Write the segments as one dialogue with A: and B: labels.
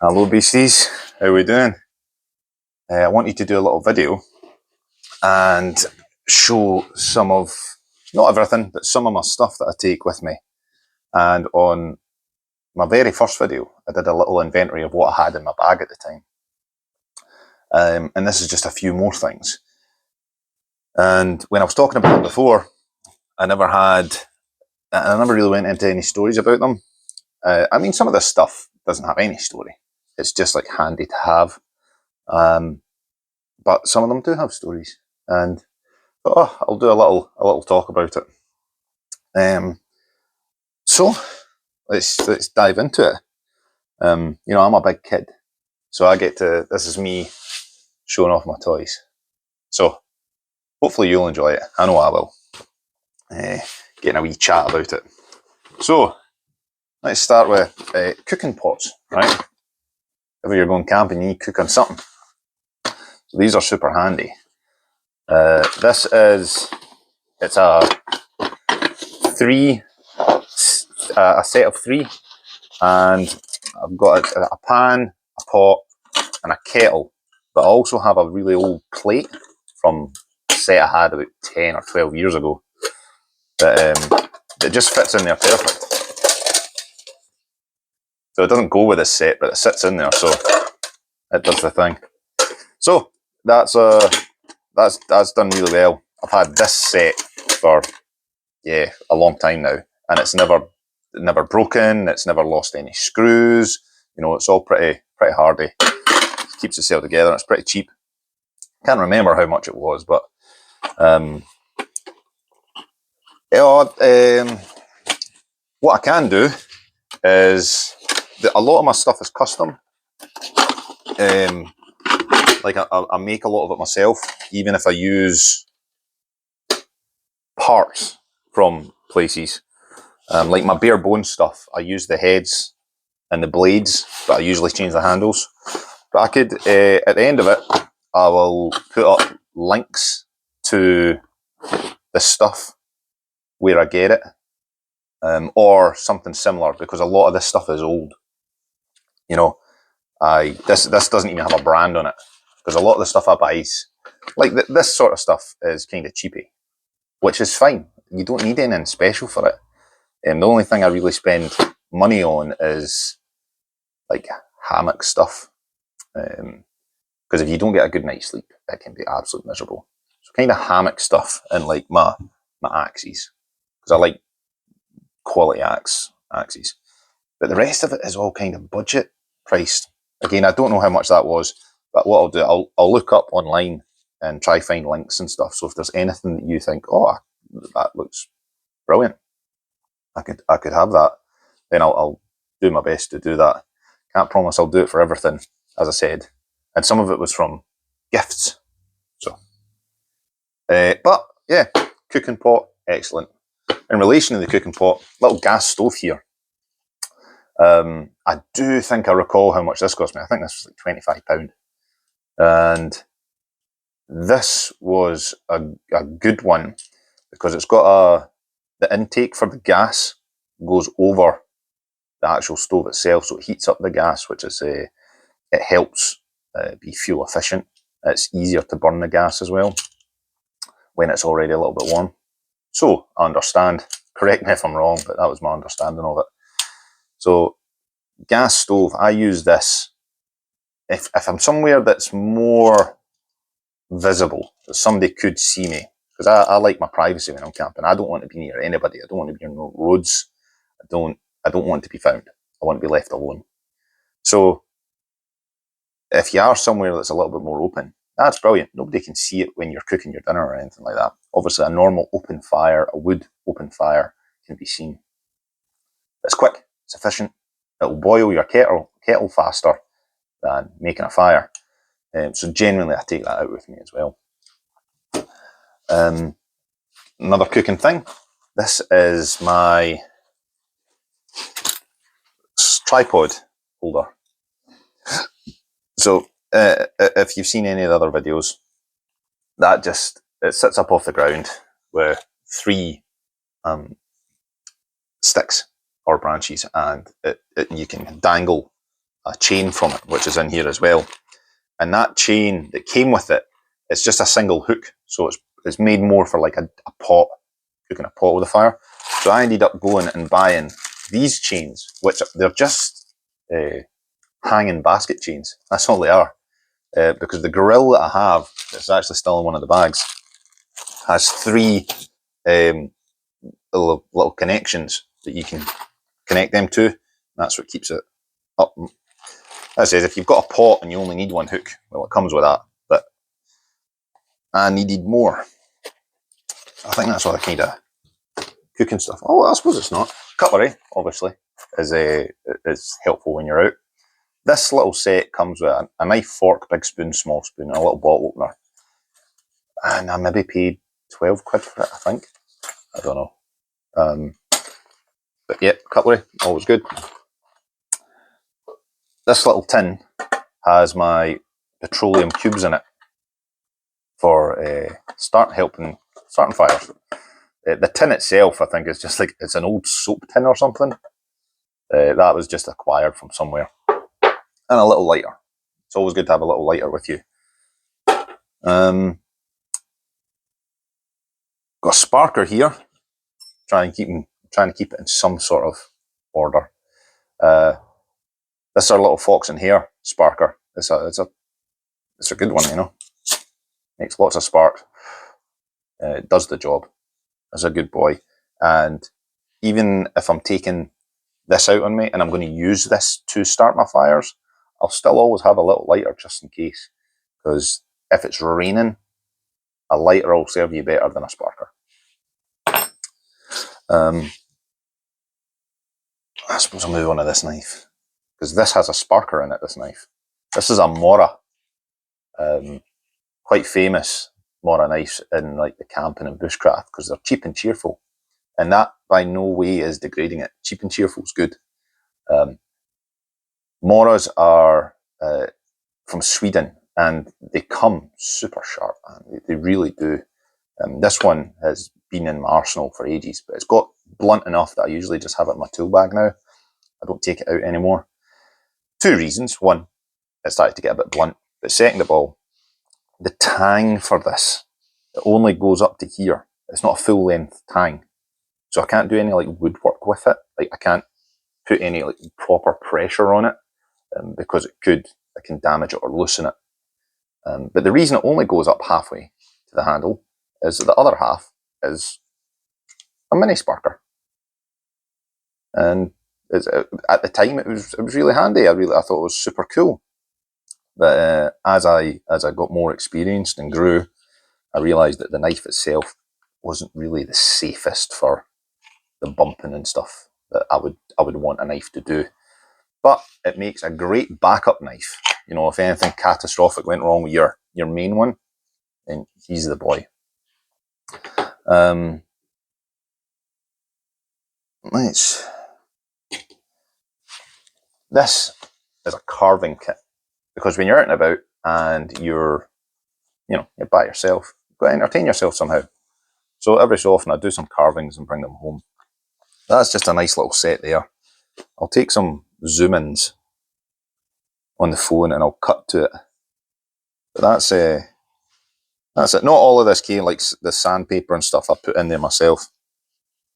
A: Hello beasties, how we doing? I wanted to do a little video and show some of, not everything, but some of my stuff that I take with me. And on my very first video, I did a little inventory of what I had in my bag at the time. And this is just a few more things. And when I was talking about it before, I never really went into any stories about them. I mean, some of this stuff doesn't have any story. It's just like handy to have. But some of them do have stories, and I'll do a little talk about it. So let's dive into it. You know, I'm a big kid, so I get to. This is me showing off my toys. So hopefully you'll enjoy it. I know I will. Getting a wee chat about it. So let's start with cooking pots, right? If you're going camping, you need to cook on something. So these are super handy. It's a set of three, and I've got a pan, a pot, and a kettle. But I also have a really old plate from a set I had about 10 or 12 years ago that just fits in there perfect. So it doesn't go with this set, but it sits in there, so it does the thing. So that's done really well. I've had this set for a long time now, and it's never broken. It's never lost any screws. You know, it's all pretty hardy. It keeps itself together. And it's pretty cheap. Can't remember how much it was, but what I can do is a lot of my stuff is custom. Like I make a lot of it myself, even if I use parts from places. Like my bare bone stuff, I use the heads and the blades, but I usually change the handles. But I could, at the end of it, I will put up links to the stuff where I get it, or something similar, because a lot of this stuff is old. You know, this doesn't even have a brand on it, because a lot of the stuff I buy is, like this sort of stuff is kind of cheapy, which is fine. You don't need anything special for it. The only thing I really spend money on is like hammock stuff, because if you don't get a good night's sleep, it can be absolutely miserable. So kind of hammock stuff and like my axes, because I like quality axes. But the rest of it is all kind of budget priced. Again, I don't know how much that was, but what I'll do, I'll look up online and try find links and stuff. So if there's anything that you think, oh, that looks brilliant, I could have that, then I'll do my best to do that. Can't promise I'll do it for everything, as I said. And some of it was from gifts. So, but yeah, cooking pot, excellent. In relation to the cooking pot, little gas stove here. I do think I recall how much this cost me. I think this was like £25. And this was a good one because it's got the intake for the gas goes over the actual stove itself, so it heats up the gas, which is it helps be fuel efficient. It's easier to burn the gas as well when it's already a little bit warm. So I understand. Correct me if I'm wrong, but that was my understanding of it. So gas stove, I use this if I'm somewhere that's more visible, that somebody could see me, because I like my privacy when I'm camping. I don't want to be near anybody. I don't want to be on roads. I don't want to be found. I want to be left alone. So if you are somewhere that's a little bit more open, that's brilliant. Nobody can see it when you're cooking your dinner or anything like that. Obviously, a normal open fire, a wood open fire, can be seen. It's quick, it's efficient. It'll boil your kettle faster than making a fire. So genuinely, I take that out with me as well. Another cooking thing. This is my tripod holder. So if you've seen any of the other videos, it sits up off the ground with three sticks or branches, and you can dangle a chain from it, which is in here as well. And that chain that came with it, it's just a single hook. So it's made more for like a pot, cooking a pot with a fire. So I ended up going and buying these chains, which they're just hanging basket chains. That's all they are. Because the grill that I have, that's actually still in one of the bags, has 3 little connections that you can connect them to. That's what keeps it up. As I said, if you've got a pot and you only need one hook, well, it comes with that. But I needed more. I think that's all the kind of cooking stuff. Oh, I suppose it's not. Cutlery, obviously, is helpful when you're out. This little set comes with a knife, fork, big spoon, small spoon, and a little bottle opener. And I maybe paid 12 quid for it, I think. I don't know. But yeah, cutlery, always good. This little tin has my petroleum cubes in it for starting fires. The tin itself, I think, is just like, it's an old soap tin or something. That was just acquired from somewhere. And a little lighter. It's always good to have a little lighter with you. Got a sparker here. Trying to keep it in some sort of order. This is our little fox and hare sparker. It's a good one, you know. Makes lots of spark. It does the job. It's a good boy. And even if I'm taking this out on me and I'm going to use this to start my fires, I'll still always have a little lighter just in case. Because if it's raining, a lighter will serve you better than a sparker. I suppose I'll move on to this knife. Because this has a sparker in it, this knife. This is a Mora. Quite famous Mora knives in like the camping and bushcraft because they're cheap and cheerful. And that by no way is degrading it. Cheap and cheerful is good. Moras are from Sweden and they come super sharp. They really do. This one has been in my arsenal for ages, but it's got blunt enough that I usually just have it in my tool bag now. I don't take it out anymore. 2 reasons. One, it started to get a bit blunt. But second of all, the tang for this, it only goes up to here. It's not a full length tang. So I can't do any like woodwork with it. Like I can't put any like proper pressure on it because it can damage it or loosen it. But the reason it only goes up halfway to the handle is that the other half is a mini sparker. And at the time it was really handy. I thought it was super cool. But as I got more experienced and grew, I realised that the knife itself wasn't really the safest for the bumping and stuff that I would want a knife to do. But it makes a great backup knife. You know, if anything catastrophic went wrong with your main one, then he's the boy. This is a carving kit because when you're out and about and you're by yourself, you've got to entertain yourself somehow. So every so often I do some carvings and bring them home. That's just a nice little set there. I'll take some zoom-ins on the phone and I'll cut to it. But that's it. Not all of this came like the sandpaper and stuff I put in there myself.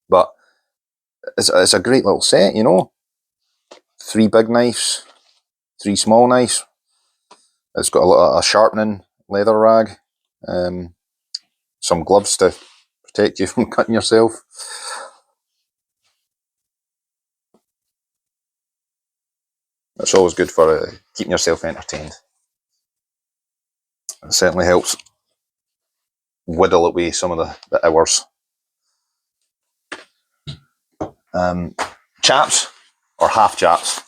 A: But it's a great little set, you know. 3 big knives, 3 small knives. It's got a sharpening leather rag, some gloves to protect you from cutting yourself. It's always good for keeping yourself entertained. It certainly helps whittle away some of the hours. Chaps, or half chaps,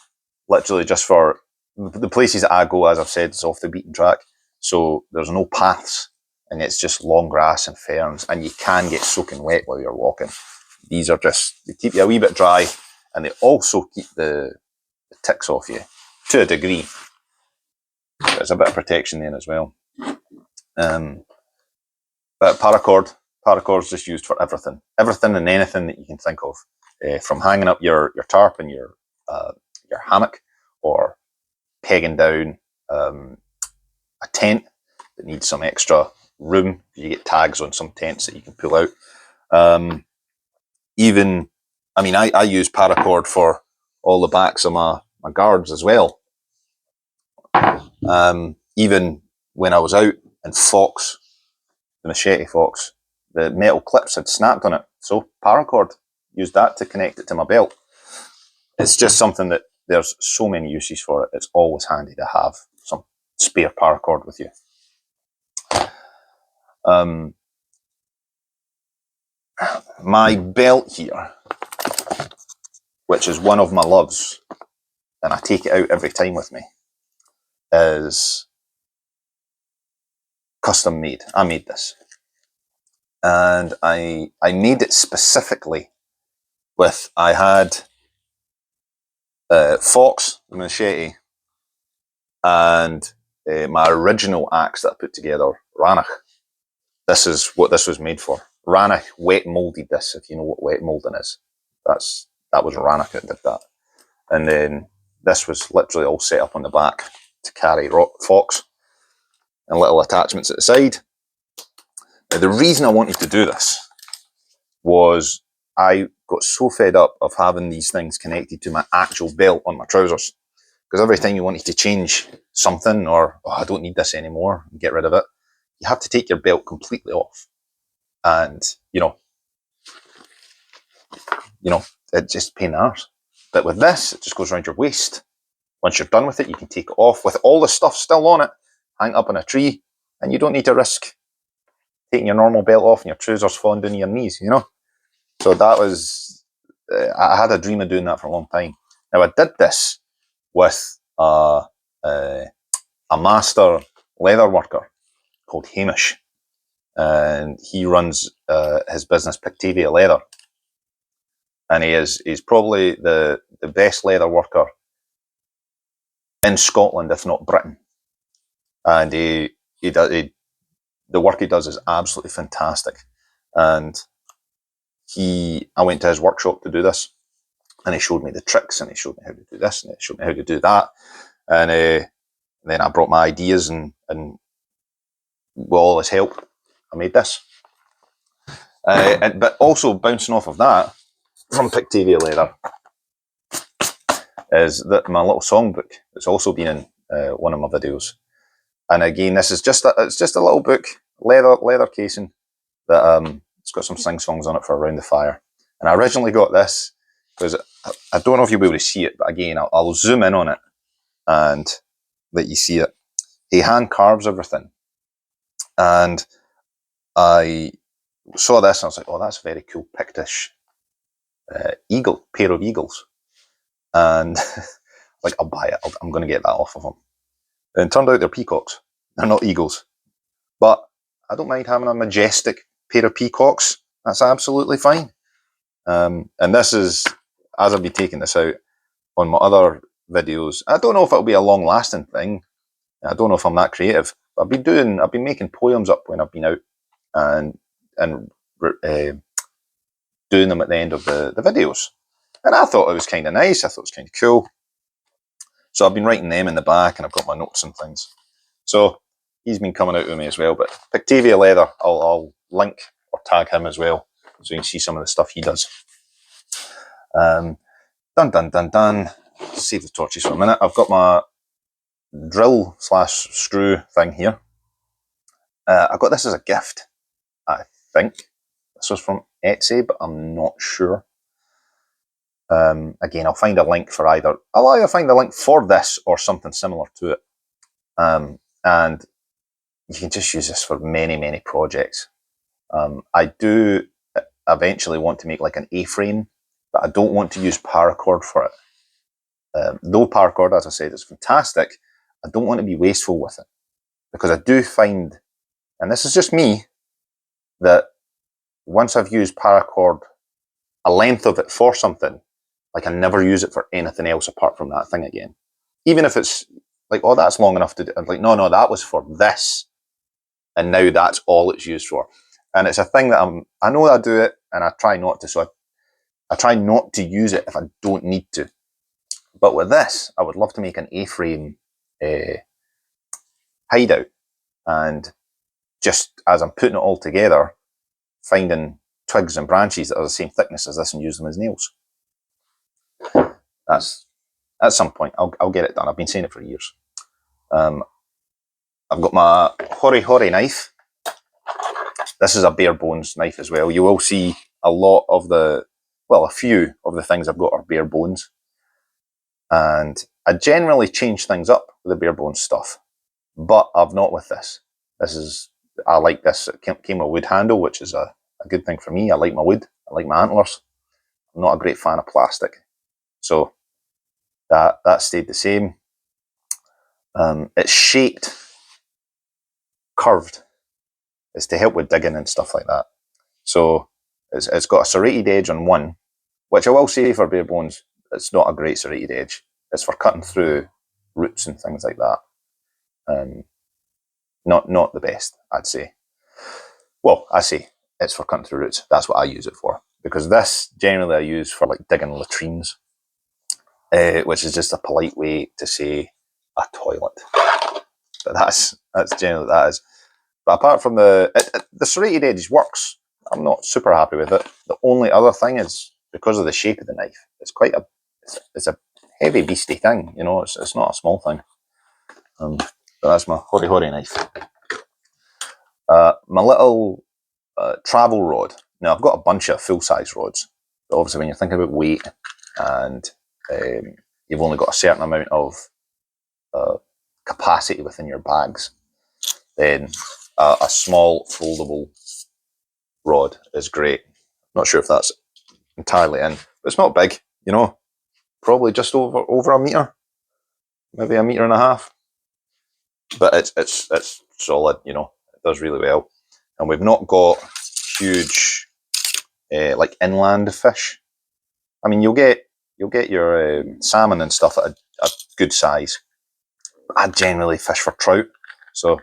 A: literally just for the places that I go, as I've said, it's off the beaten track. So there's no paths and it's just long grass and ferns and you can get soaking wet while you're walking. These are they keep you a wee bit dry and they also keep the ticks off you to a degree. There's a bit of protection there as well. But paracord's just used for everything and anything that you can think of, from hanging up your tarp and your hammock, or pegging down a tent that needs some extra room. You get tags on some tents that you can pull out. Even, I mean, I use paracord for all the backs of my guards as well. Even when I was out in Fox, the machete Fox, the metal clips had snapped on it. So paracord, used that to connect it to my belt. It's just something that there's so many uses for it. It's always handy to have some spare paracord with you. My belt here, which is one of my loves, and I take it out every time with me, is custom made. I made this. And I made it specifically with, I had Fox, the machete, and my original axe that I put together, Ranach. This is what this was made for. Ranach wet molded this, if you know what wet molding is. That was Ranach that did that. And then this was literally all set up on the back to carry Fox and little attachments at the side. Now, the reason I wanted to do this was I got so fed up of having these things connected to my actual belt on my trousers. Because every time you wanted to change something, or, oh, I don't need this anymore, and get rid of it, you have to take your belt completely off. And, you know, it's just a pain in the arse. But with this, it just goes around your waist. Once you're done with it, you can take it off with all the stuff still on it, hang it up on a tree, and you don't need to risk taking your normal belt off and your trousers falling down to your knees, you know? So that was, I had a dream of doing that for a long time. Now, I did this with a master leather worker called Hamish. And he runs his business, Pictavia Leather. And he's probably the best leather worker in Scotland, if not Britain. And the work he does is absolutely fantastic. And I went to his workshop to do this, and he showed me the tricks, and he showed me how to do this, and he showed me how to do that. And then I brought my ideas, and with all his help, I made this. But also bouncing off of that, from Pictavia Leather, is that my little songbook that's also been in one of my videos. And again, this is just a little book, leather casing, that it's got some sing-songs on it for around the fire. And I originally got this because I don't know if you'll be able to see it, but again, I'll zoom in on it and let you see it. He hand carves everything. And I saw this and I was like, oh, that's a very cool Pictish pair of eagles. And like, I'll buy it. I'm going to get that off of them. And it turned out they're peacocks. They're not eagles. But I don't mind having a majestic pair of peacocks. That's absolutely fine. And this is, as I'll be taking this out on my other videos, I don't know if it'll be a long-lasting thing. I don't know if I'm that creative. I've been making poems up when I've been out and doing them at the end of the videos. And I thought it was kind of nice. I thought it was kind of cool. So I've been writing them in the back, and I've got my notes and things. So he's been coming out with me as well. But Pictavia Leather, I'll link or tag him as well, so you can see some of the stuff he does. Done. Save the torches for a minute. I've got my drill / screw thing here. I got this as a gift, I think. This was from Etsy, but I'm not sure. Again, I'll find a link for I'll either find a link for this or something similar to it. And you can just use this for many, many projects. I do eventually want to make like an A-frame, but I don't want to use paracord for it. Though paracord, as I said, is fantastic, I don't want to be wasteful with it. Because I do find, and this is just me, that once I've used paracord, a length of it for something, like I never use it for anything else apart from that thing again. Even if it's like, oh, that's long enough to do. I'm like, no, that was for this. And now that's all it's used for. And it's a thing that I know I do it, and I try not to. So I try not to use it if I don't need to. But with this, I would love to make an A-frame hideout, and just as I'm putting it all together, finding twigs and branches that are the same thickness as this and use them as nails. That's at some point I'll get it done. I've been saying it for years. I've got my hori knife. This is a bare bones knife as well. You will see a lot of a few of the things I've got are bare bones. And I generally change things up with the bare bones stuff, but I've not with this. I like this. It came with a wood handle, which is a good thing for me. I like my wood. I like my antlers. I'm not a great fan of plastic. So that stayed the same. It's shaped curved. It's to help with digging and stuff like that. So it's got a serrated edge on one, which I will say for bare bones, it's not a great serrated edge. It's for cutting through roots and things like that. Not the best, I'd say. Well, I say it's for cutting through roots. That's what I use it for. Because this, generally I use for like digging latrines, which is just a polite way to say a toilet. But that's generally what that is. But apart from the serrated edge works. I'm not super happy with it. The only other thing is because of the shape of the knife. It's quite it's a heavy beastie thing. You know, it's not a small thing. But that's my hori knife. My little travel rod. Now I've got a bunch of full size rods. But obviously, when you're thinking about weight and you've only got a certain amount of capacity within your bags, then a small foldable rod is great. Not sure if that's entirely in, but it's not big, you know, probably just over a meter, maybe a meter and a half. But it's solid, you know, it does really well. And we've not got huge like inland fish. I mean, you'll get your salmon and stuff at a good size. I generally fish for trout, so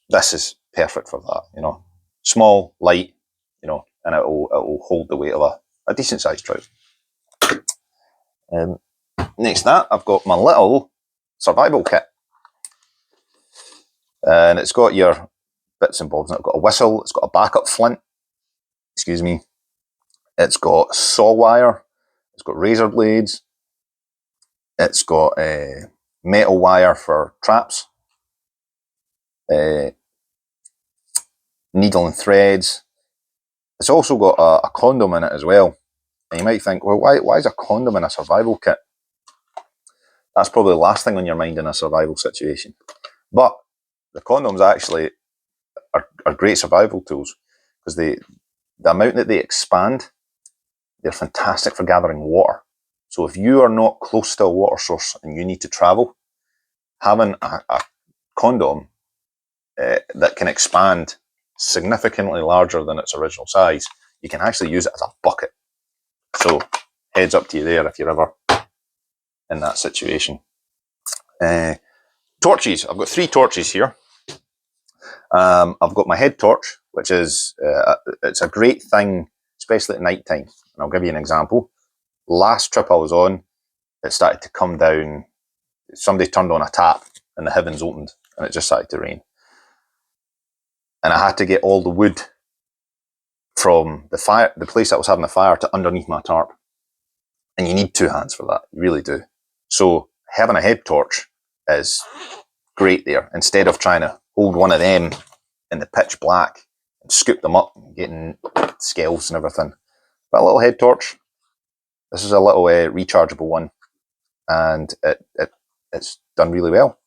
A: this is perfect for that, you know. Small, light, you know, and it will hold the weight of a decent sized trout. Next to that, I've got my little survival kit. And it's got your bits and bobs. It's got a whistle, it's got a backup flint, excuse me. It's got saw wire, it's got razor blades, it's got metal wire for traps, needle and threads. It's also got a condom in it as well. And you might think, well, why is a condom in a survival kit? That's probably the last thing on your mind in a survival situation. But the condoms actually are great survival tools because the amount that they expand, they're fantastic for gathering water. So if you are not close to a water source and you need to travel, having a condom that can expand significantly larger than its original size, you can actually use it as a bucket. So heads up to you there if you're ever in that situation. Torches. I've got 3 torches here. I've got my head torch, which is it's a great thing, especially at night time. And I'll give you an example. Last trip I was on, it started to come down. Somebody turned on a tap and the heavens opened and it just started to rain. And I had to get all the wood from the place that was having the fire, to underneath my tarp. And you need 2 hands for that. You really do. So having a head torch is great there. Instead of trying to hold one of them in the pitch black and scoop them up and getting scales and everything. But a little head torch. This is a little rechargeable one, and it's done really well.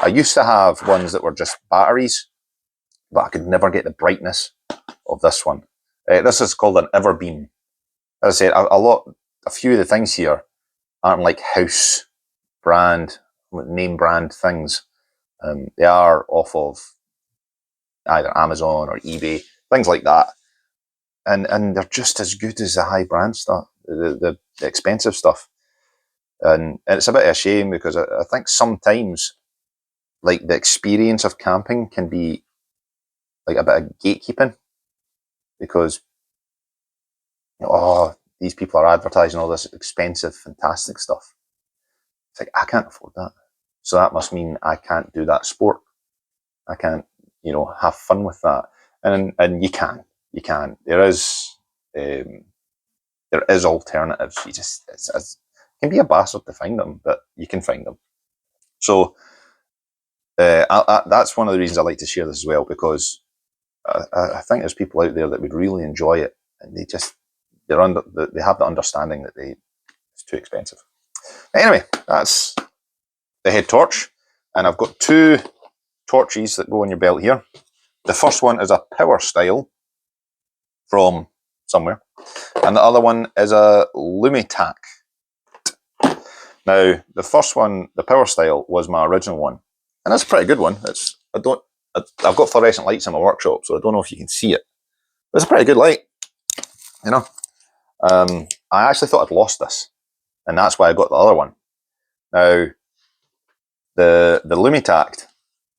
A: I used to have ones that were just batteries, but I could never get the brightness of this one. This is called an Everbeam. As I said, a few of the things here aren't like house brand, name brand things. They are off of either Amazon or eBay, things like that. And they're just as good as the high brand stuff, the expensive stuff. And it's a bit of a shame because I think sometimes like the experience of camping can be like a bit of gatekeeping, because these people are advertising all this expensive, fantastic stuff. It's like, I can't afford that. So that must mean I can't do that sport. I can't, you know, have fun with that. And you can. There is alternatives. You just it can be a bastard to find them, but you can find them. So that's one of the reasons I like to share this as well, because I think there's people out there that would really enjoy it, and they have the understanding that it's too expensive. Anyway, that's the head torch, and I've got 2 torches that go on your belt here. The first one is a power style from somewhere, and the other one is a Lumitac. Now, the first one, the power style, was my original one, and that's a pretty good one. I've got fluorescent lights in my workshop, so I don't know if you can see it. But it's a pretty good light, you know. I actually thought I'd lost this, and that's why I got the other one. Now, the Lumitac,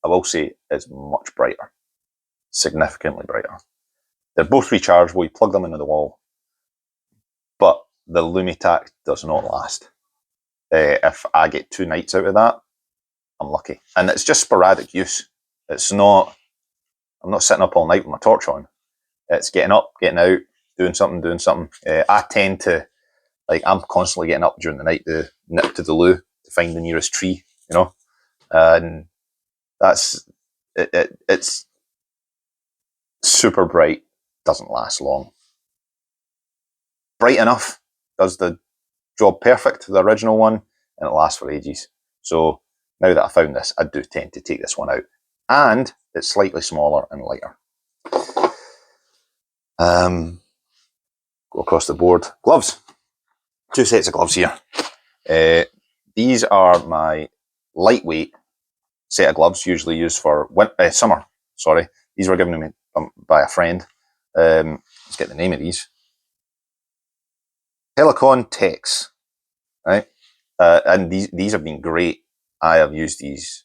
A: I will say, is much brighter, significantly brighter. They're both rechargeable. You plug them into the wall, but the Lumitac does not last. If I get 2 nights out of that, I'm lucky. And it's just sporadic use. It's not, I'm not sitting up all night with my torch on. It's getting up, getting out, doing something. I tend to, like, I'm constantly getting up during the night to nip to the loo to find the nearest tree, you know. And that's, it's super bright, doesn't last long. Bright enough, does the job perfect, the original one, and it lasts for ages. So now that I found this, I do tend to take this one out. And it's slightly smaller and lighter. Go across the board. Gloves. 2 sets of gloves here. These are my lightweight set of gloves, usually used for summer. Sorry, these were given to me by a friend. Let's get the name of these. Helicon Tex, right? And these have been great. I have used these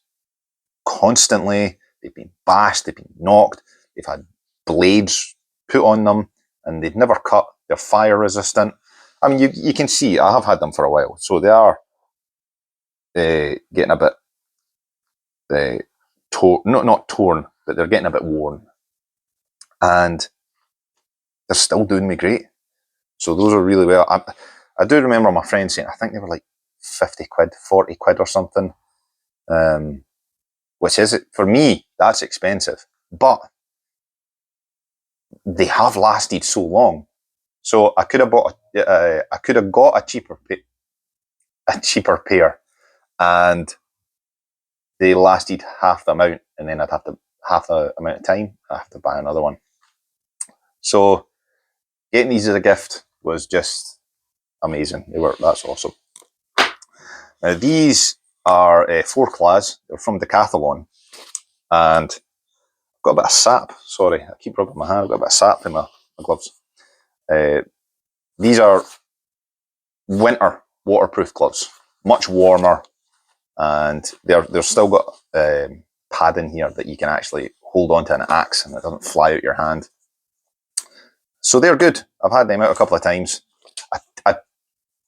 A: constantly. They've been bashed, they've been knocked, they've had blades put on them, and they've never cut. They're fire resistant. I mean, you can see I have had them for a while, so they are getting a bit not torn, but they're getting a bit worn, and they're still doing me great. So those are really well. I do remember my friend saying, I think they were like 50 quid, 40 quid or something, which is, for me, that's expensive, but they have lasted so long. So I could have got a cheaper pair, and they lasted half the amount, and then half the amount of time, I have to buy another one. So getting these as a gift was just amazing. That's awesome. Now these are Forclaz. They're from Decathlon, and I've got a bit of sap. Sorry, I keep rubbing my hand. I've got a bit of sap in my gloves. These are winter waterproof gloves, much warmer, and they're still got padding here that you can actually hold onto an axe and it doesn't fly out your hand. So they're good. I've had them out a couple of times.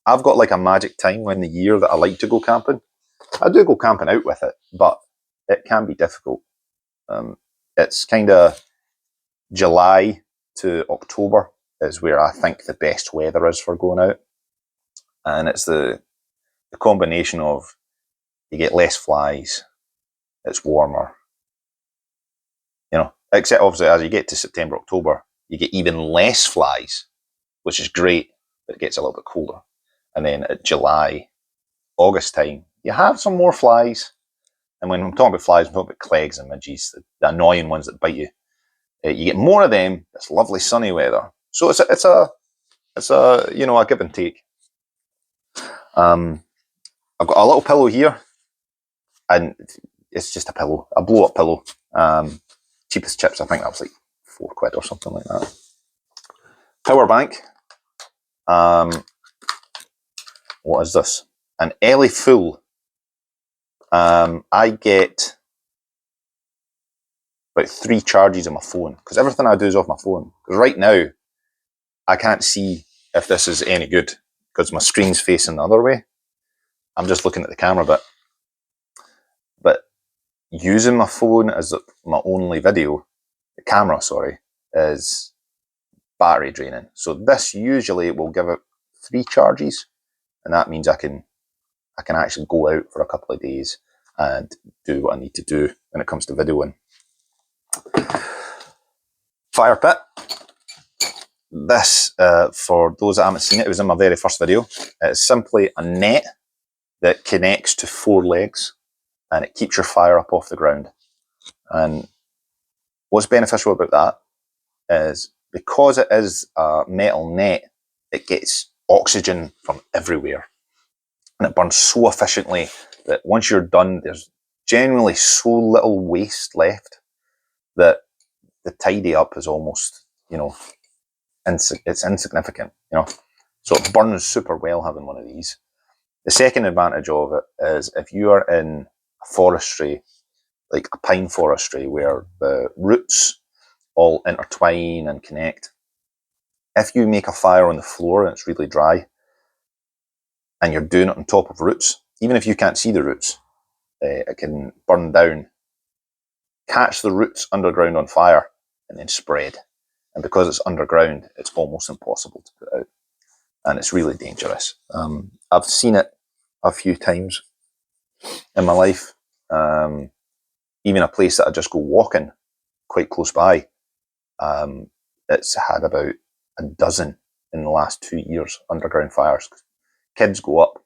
A: I've got like a magic time in the year that I like to go camping. I do go camping out with it, but it can be difficult. It's kind of July to October is where I think the best weather is for going out. And it's the combination of, you get less flies, it's warmer, you know, except obviously as you get to September, October, you get even less flies, which is great, but it gets a little bit colder. And then at July, August time, you have some more flies. And when I'm talking about flies, I'm talking about clegs and midges, the annoying ones that bite you. You get more of them. It's lovely sunny weather. So it's a you know, a give and take. I've got a little pillow here, and it's just a pillow, a blow up pillow. Cheapest chips, I think that was like 4 quid or something like that. Power bank. What is this? An Ellie Full. I get about 3 charges on my phone, because everything I do is off my phone. Because right now, I can't see if this is any good, because my screen's facing the other way. I'm just looking at the camera, but using my phone as my only video, the camera, sorry, is battery draining. So this usually will give it 3 charges, and that means I can actually go out for a couple of days and do what I need to do when it comes to videoing. Fire pit. This, for those that haven't seen it, it was in my very first video. It's simply a net that connects to 4 legs, and it keeps your fire up off the ground. And what's beneficial about that is because it is a metal net, it gets oxygen from everywhere. And it burns so efficiently that once you're done, there's generally so little waste left that the tidy up is almost, you know, it's insignificant, you know. So it burns super well having one of these. The second advantage of it is if you are in a forestry, like a pine forestry, where the roots all intertwine and connect, if you make a fire on the floor and it's really dry, and you're doing it on top of roots, even if you can't see the roots, it can burn down, catch the roots underground on fire, and then spread. And because it's underground, it's almost impossible to put out. And it's really dangerous. I've seen it a few times in my life. Even a place that I just go walking quite close by, it's had about a dozen in the last 2 years, underground fires. Kids go up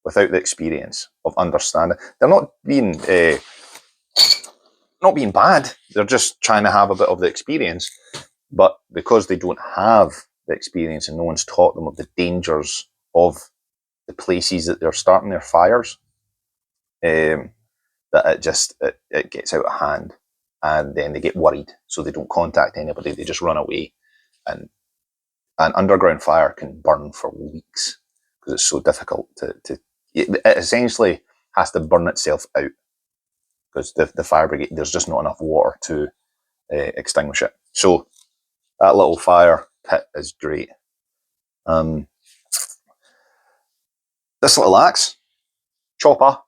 A: without the experience of understanding. They're not being bad. They're just trying to have a bit of the experience. But because they don't have the experience and no one's taught them of the dangers of the places that they're starting their fires, that it gets out of hand, and then they get worried, so they don't contact anybody. They just run away, and an underground fire can burn for weeks because it's so difficult it essentially has to burn itself out because the fire brigade, there's just not enough water to extinguish it. So that little fire pit is great. This little axe, chopper,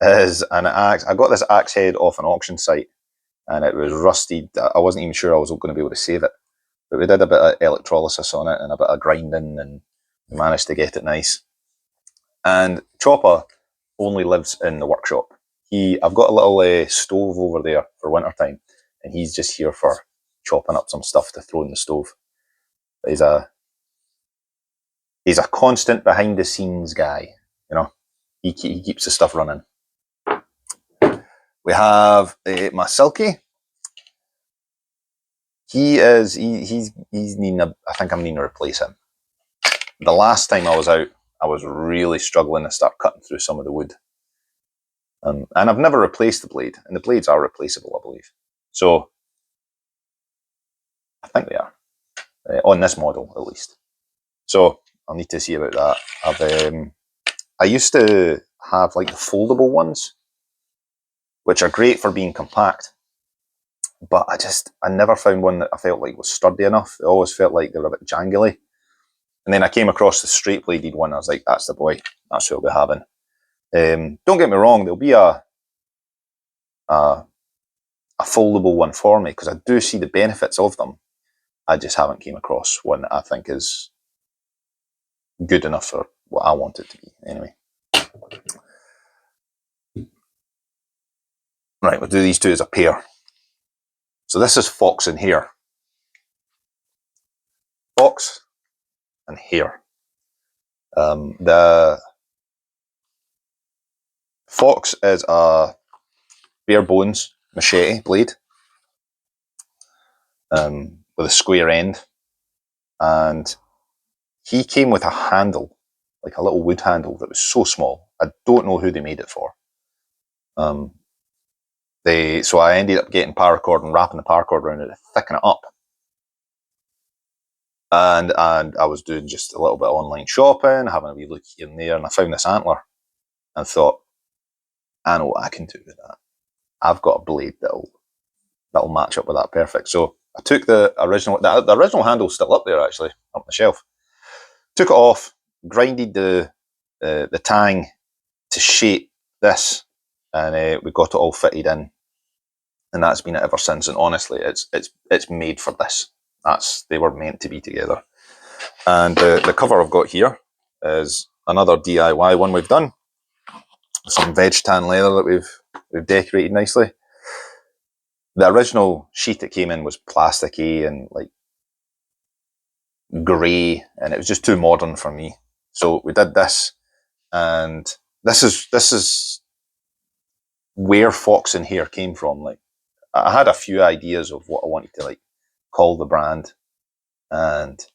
A: is an axe. I got this axe head off an auction site, and it was rusted. I wasn't even sure I was going to be able to save it, but we did a bit of electrolysis on it and a bit of grinding, and we managed to get it nice. And Chopper only lives in the workshop. I've got a little stove over there for winter time, and he's just here for chopping up some stuff to throw in the stove. But he's a constant behind the scenes guy, you know. He keeps the stuff running. We have my Silky. He's needing I think I'm needing to replace him. The last time I was out, I was really struggling to start cutting through some of the wood. And I've never replaced the blade, and the blades are replaceable, I believe. So I think they are, on this model at least. So I'll need to see about that. I used to have like the foldable ones, which are great for being compact, but I never found one that I felt like was sturdy enough. It always felt like they were a bit jangly. And then I came across the straight bladed one. I was like, that's the boy. That's what I'll be having. Don't get me wrong, there'll be a foldable one for me because I do see the benefits of them. I just haven't came across one that I think is good enough for what I want it to be. Anyway. Right, we'll do these two as a pair. So this is fox and hare. Fox and hare. The fox is a bare bones machete blade with a square end, and he came with a handle, like a little wood handle that was so small. I don't know who they made it for. So I ended up getting paracord and wrapping the paracord around it to thicken it up. And I was doing just a little bit of online shopping, having a wee look here and there, and I found this antler and thought, I know what I can do with that. I've got a blade that'll match up with that perfect. So I took the original handle's still up there actually, up on the shelf. Took it off, grinded the tang to shape this and we got it all fitted in, and that's been it ever since. And honestly, it's made for this. They were meant to be together. And the cover I've got here is another DIY one we've done. Some veg tan leather that we've decorated nicely. The original sheet it came in was plasticky and like grey, and it was just too modern for me. So we did this, and this is where Fox and Hare came from. Like, I had a few ideas of what I wanted to like call the brand, and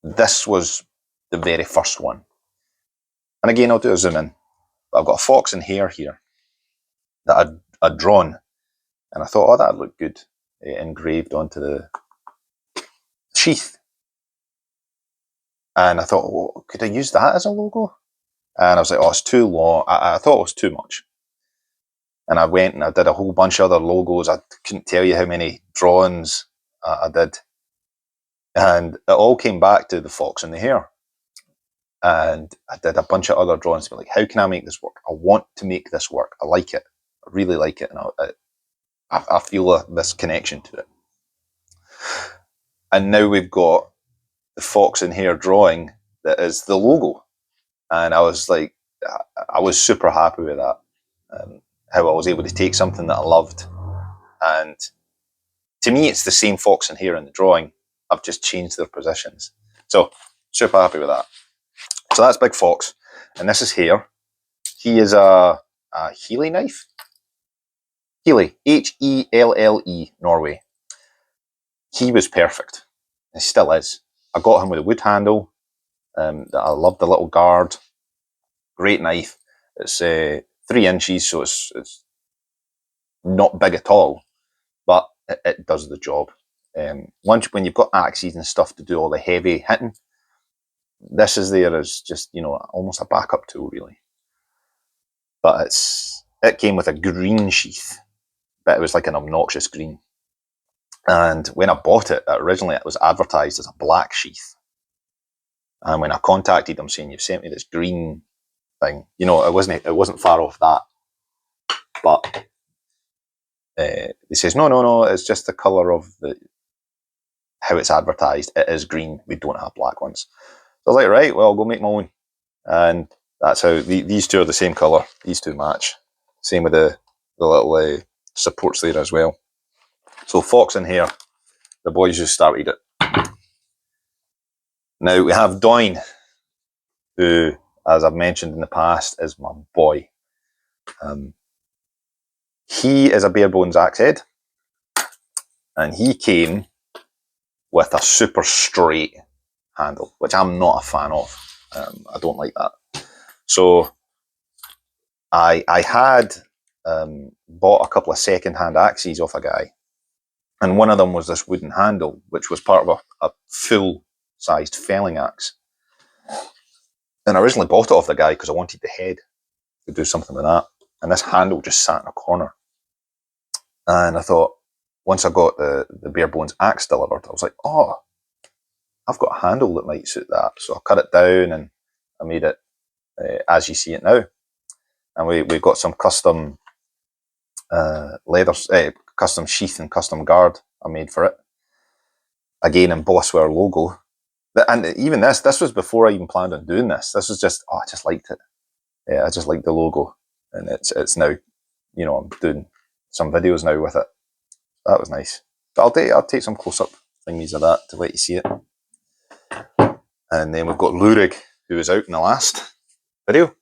A: this was the very first one. And again, I'll do a zoom in. But I've got a fox and hare here that I'd drawn, and I thought, oh, that'd look good engraved onto the sheath. And I thought, well, could I use that as a logo? And I was like, oh, it's too long. I thought it was too much. And I went and I did a whole bunch of other logos. I couldn't tell you how many drawings I did. And it all came back to the fox and the hare. And I did a bunch of other drawings to be like, how can I make this work? I want to make this work. I like it. I really like it. And I feel this connection to it. And now we've got the fox and hare drawing that is the logo. And I was like, I was super happy with that. How I was able to take something that I loved. And to me, it's the same fox and hare in the drawing. I've just changed their positions. So, super happy with that. So that's Big Fox. And this is Hare. He is a Healy knife. Healy. H-E-L-L-E, Norway. He was perfect. He still is. I got him with a wood handle. That I love the little guard. Great knife. It's 3 inches, so it's not big at all, but it does the job. When you've got axes and stuff to do all the heavy hitting, this is there as just, almost a backup tool, really. But it came with a green sheath, but it was like an obnoxious green. And when I bought it, originally it was advertised as a black sheath. And when I contacted them saying, you've sent me this green thing, it wasn't far off that. But they says, no, it's just the colour of how it's advertised. It is green. We don't have black ones. So I was like, right, well, I'll go make my own. And that's how these two are the same colour. These two match. Same with the little supports there as well. So Fox and Hare, the boys who started it. Now we have Doyne, who, as I've mentioned in the past, is my boy. He is a bare bones axe head, and he came with a super straight handle, which I'm not a fan of. I don't like that. So I had bought a couple of second-hand axes off a guy, and one of them was this wooden handle, which was part of a full-sized felling axe. And I originally bought it off the guy because I wanted the head to do something with that, and this handle just sat in a corner. And I thought, once I got the bare bones axe delivered, I was like, oh, I've got a handle that might suit that. So I cut it down and I made it as you see it now. And we got some custom leathers, custom sheath and custom guard I made for it. Again, in Bossware logo. And even this was before I even planned on doing this. This was just, I just liked it. Yeah, I just liked the logo. And it's now, I'm doing some videos now with it. That was nice. But I'll take some close-up thingies of that to let you see it. And then we've got Lurig, who was out in the last video.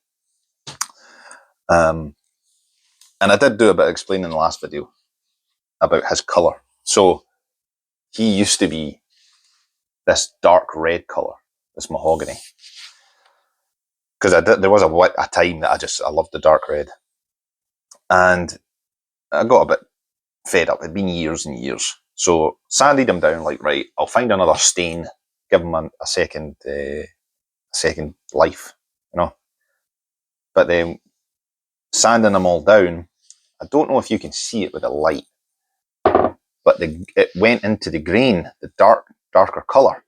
A: And I did do a bit of explaining in the last video about his colour. So he used to be this dark red colour, this mahogany. Because there was a time that I loved the dark red. And I got a bit fed up. It'd been years and years. So sanded him down, like, right, I'll find another stain, give him a second life, But then sanding them all down, I don't know if you can see it with the light, but it went into the grain, the darker colour.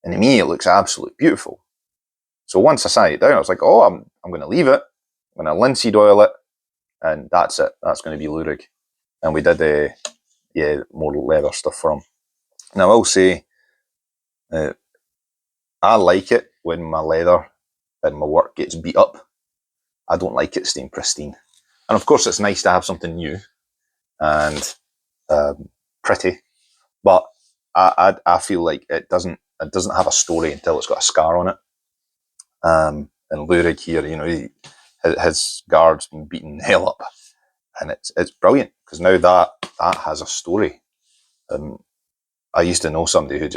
A: And to me, it looks absolutely beautiful. So once I sanded it down, I was like, oh, I'm going to leave it. I'm going to linseed oil it, and that's it. That's going to be Lurig. And we did, yeah, more leather stuff for him. Now I will say, I like it when my leather and my work gets beat up. I don't like it staying pristine. And of course, it's nice to have something new and pretty, but I feel like it doesn't have a story until it's got a scar on it. And Lurig here, you know, his guard's been beaten the hell up, and it's brilliant because now that has a story. I used to know somebody who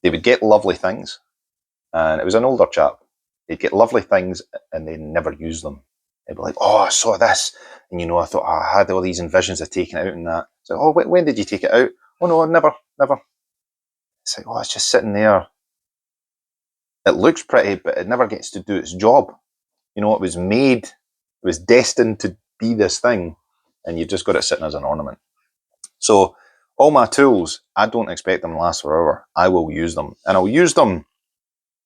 A: they would get lovely things, and it was an older chap. They'd get lovely things and they never use them. They'd be like, "Oh, I saw this, and you know, I thought I had all these envisions of taking it out and that." So, "Oh, when did you take it out?" "Oh no, never." It's like, "Oh, it's just sitting there. It looks pretty, but it never gets to do its job. You know, it was made, it was destined to be this thing, and you've just got it sitting as an ornament." So all my tools, I don't expect them to last forever. I will use them, and I'll use them,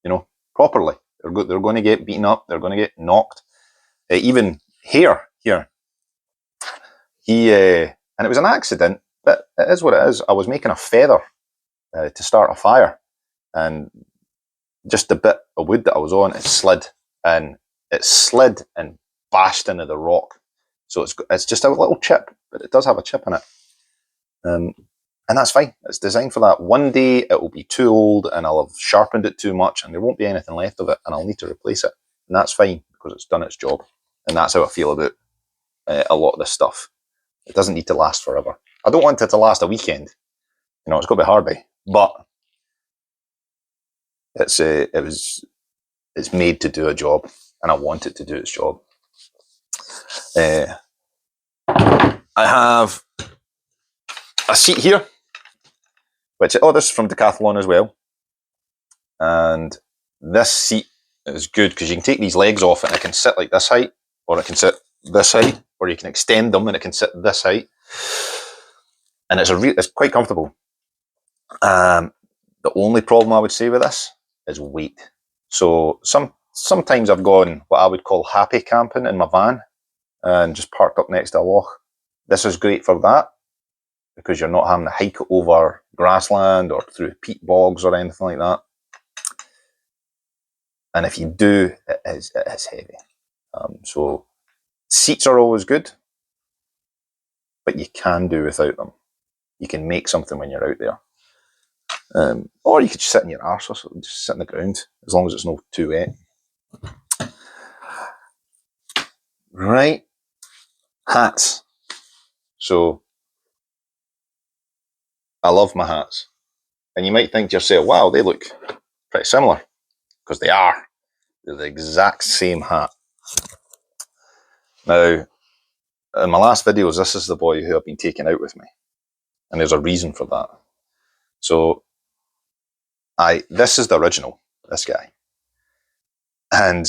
A: you know, properly. They're going to get beaten up. They're going to get knocked. Even Hare here, and it was an accident, but it is what it is. I was making a feather to start a fire, and just the bit of wood that I was on, it slid and bashed into the rock. So it's just a little chip, but it does have a chip in it. And that's fine. It's designed for that. One day it will be too old and I'll have sharpened it too much and there won't be anything left of it and I'll need to replace it. And that's fine because it's done its job. And that's how I feel about a lot of this stuff. It doesn't need to last forever. I don't want it to last a weekend. You know, it's got to be hardy, but it's made to do a job and I want it to do its job. I have a seat here, which, this is from Decathlon as well. And this seat is good because you can take these legs off and it can sit like this height, or it can sit this height, or you can extend them and it can sit this height. And it's quite comfortable. The only problem I would say with this is weight. So sometimes I've gone what I would call happy camping in my van and just parked up next to a loch. This is great for that because you're not having to hike over grassland or through peat bogs or anything like that. And if you do, it is heavy. So seats are always good, but you can do without them. You can make something when you're out there. Or you could just sit in your arse or something, just sit on the ground, as long as it's not too wet. Right. Hats. So I love my hats. And you might think to yourself, wow, they look pretty similar. Because they are. They're the exact same hat. Now, in my last videos, this is the boy who I've been taking out with me. And there's a reason for that. So, this is the original, this guy. And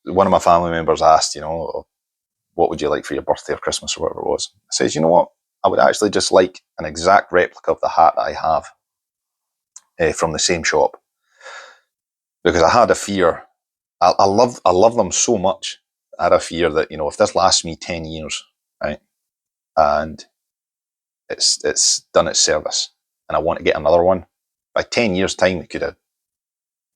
A: one of my family members asked, you know, what would you like for your birthday or Christmas or whatever it was? I says, you know what? I would actually just like an exact replica of the hat that I have from the same shop. Because I had a fear. I love them so much. I had a fear that, you know, if this lasts me 10 years, right, and it's done its service, and I want to get another one, by 10 years' time,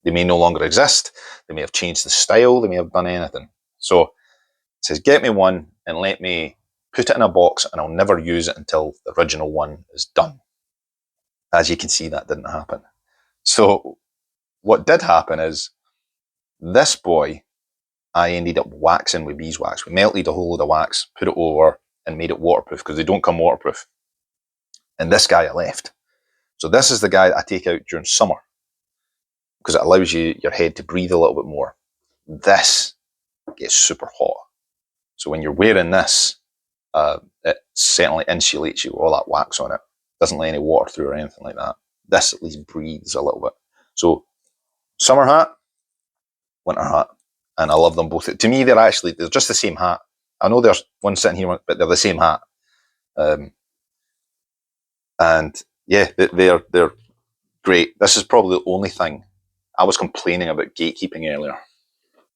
A: they may no longer exist. They may have changed the style. They may have done anything. So it says, get me one and let me put it in a box, and I'll never use it until the original one is done. As you can see, that didn't happen. So what did happen is this boy, I ended up waxing with beeswax. We melted a whole load of wax, put it over, and made it waterproof because they don't come waterproof. And this guy I left. So this is the guy that I take out during summer because it allows your head to breathe a little bit more. This gets super hot. So when you're wearing this, it certainly insulates you with all that wax on it. Doesn't let any water through or anything like that. This at least breathes a little bit. So summer hat, winter hat. And I love them both. To me, they're just the same hat. I know there's one sitting here, but they're the same hat. And yeah, they're great. This is probably the only thing. I was complaining about gatekeeping earlier.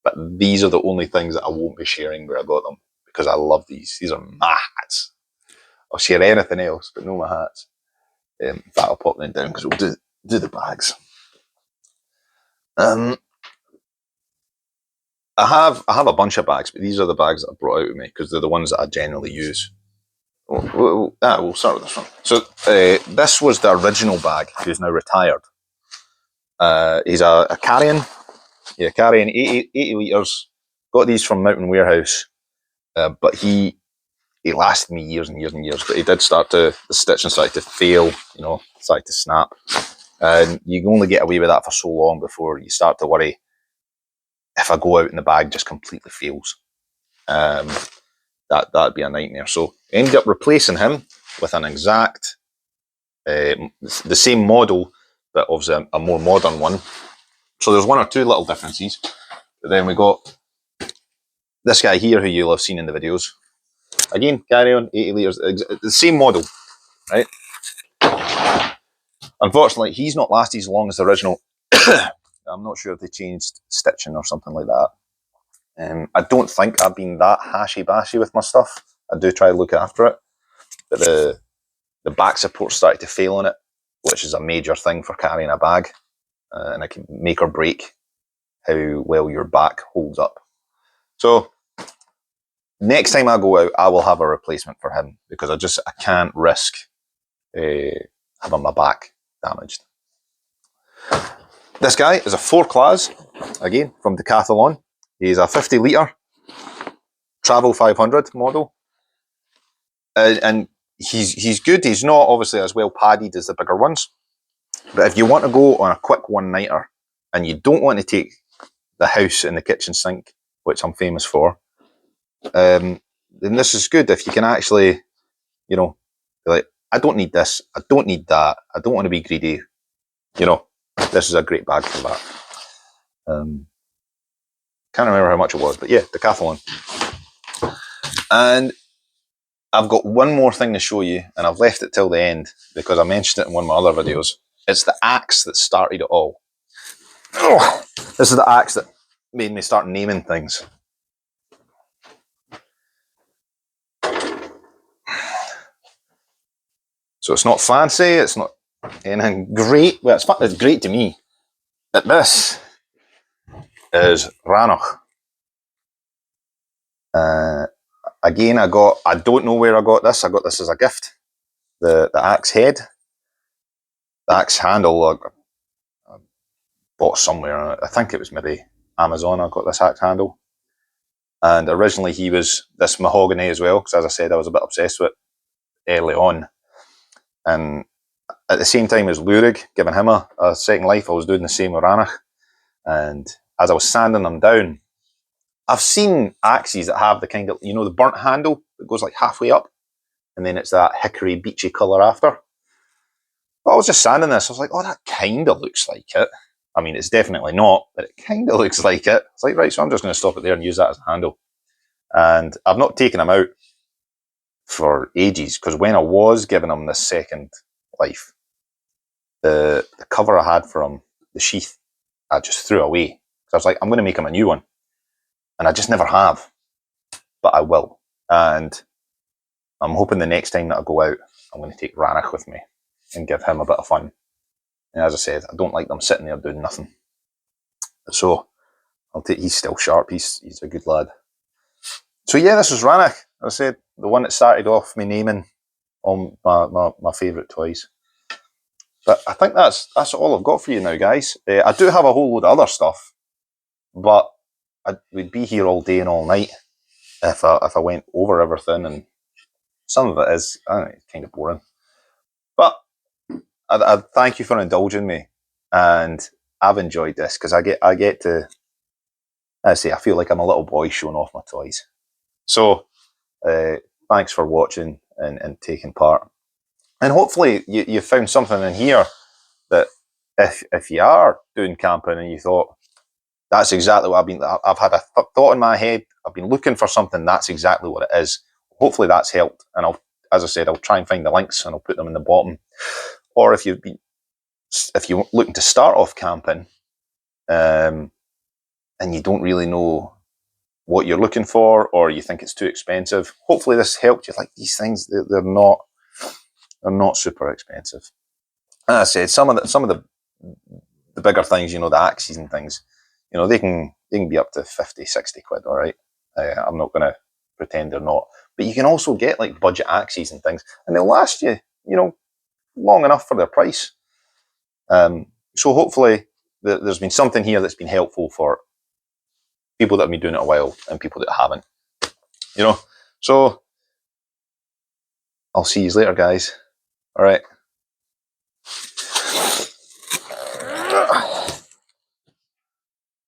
A: But these are the only things that I won't be sharing where I got them, because I love these. These are my hats. I'll share anything else, but no my hats. In fact, I'll pop them down because we'll do the bags. I have a bunch of bags, but these are the bags that I brought out with me because they're the ones that I generally use. We'll start with this one. So this was the original bag, who's now retired. He's a carrying, carrying 80 litres. Got these from Mountain Warehouse, but he lasted me years and years and years. But he did the stitching started to fail, started to snap. And you can only get away with that for so long before you start to worry if I go out and the bag just completely fails. That'd be a nightmare. So I ended up replacing him with an exact, the same model, but obviously a more modern one. So there's one or two little differences. But then we got this guy here who you'll have seen in the videos. Again, carry on, 80 litres, the same model, right? Unfortunately, he's not lasted as long as the original. I'm not sure if they changed stitching or something like that. I don't think I've been that hashy-bashy with my stuff. I do try to look after it. But the back support started to fail on it, which is a major thing for carrying a bag. And it can make or break how well your back holds up. So next time I go out, I will have a replacement for him because I can't risk having my back damaged. This guy is a Forclaz, again from Decathlon. He's a 50 litre Travel 500 model, and he's good. He's not obviously as well padded as the bigger ones, but if you want to go on a quick one-nighter and you don't want to take the house and the kitchen sink, which I'm famous for, then this is good. If you can actually, be like, I don't need this, I don't need that, I don't want to be greedy, this is a great bag for that. Can't remember how much it was, but yeah, Decathlon. And I've got one more thing to show you, and I've left it till the end because I mentioned it in one of my other videos. It's the axe that started it all. Oh, this is the axe that made me start naming things. So it's not fancy, it's not anything great. Well, it's great to me. But this is Rannoch. Again, I don't know where I got this. I got this as a gift. The axe head, the axe handle, I bought somewhere. I think it was maybe Amazon. I got this axe handle. And originally he was this mahogany as well, because as I said, I was a bit obsessed with it early on. And at the same time as Lurig, giving him a second life, I was doing the same with Rannoch. And as I was sanding them down, I've seen axes that have the kind of, the burnt handle that goes like halfway up, and then it's that hickory beachy colour after. But I was just sanding this, I was like, oh, that kind of looks like it. I mean, it's definitely not, but it kind of looks like it. It's like, right, so I'm just going to stop it there and use that as a handle. And I've not taken them out for ages, because when I was giving them this second life, the cover I had for them, the sheath, I just threw away. So I was like, I'm going to make him a new one. And I just never have, but I will. And I'm hoping the next time that I go out, I'm going to take Rannoch with me and give him a bit of fun. And as I said, I don't like them sitting there doing nothing. So he's still sharp. He's a good lad. So yeah, this was Rannoch. As I said, the one that started off me naming all my favourite toys. But I think that's all I've got for you now, guys. I do have a whole load of other stuff, but we'd be here all day and all night if I went over everything, and some of it is kind of boring. But I thank you for indulging me, and I've enjoyed this because I get to, I feel like I'm a little boy showing off my toys. So thanks for watching and taking part, and hopefully you found something in here that if you are doing camping and you thought, that's exactly what I've had a thought in my head, I've been looking for something, that's exactly what it is. Hopefully that's helped, and as I said, I'll try and find the links and I'll put them in the bottom. Or if you're looking to start off camping, and you don't really know what you're looking for, or you think it's too expensive, hopefully this helped you. Like, these things, they're not super expensive. As I said, some of the bigger things, you know, the axes and things, you know, they can be up to 50, 60 quid, all right? I'm not going to pretend they're not. But you can also get like budget axes and things, and they'll last you, you know, long enough for their price. So hopefully there's been something here that's been helpful for people that have been doing it a while and people that haven't, you know. So I'll see you later, guys. All right.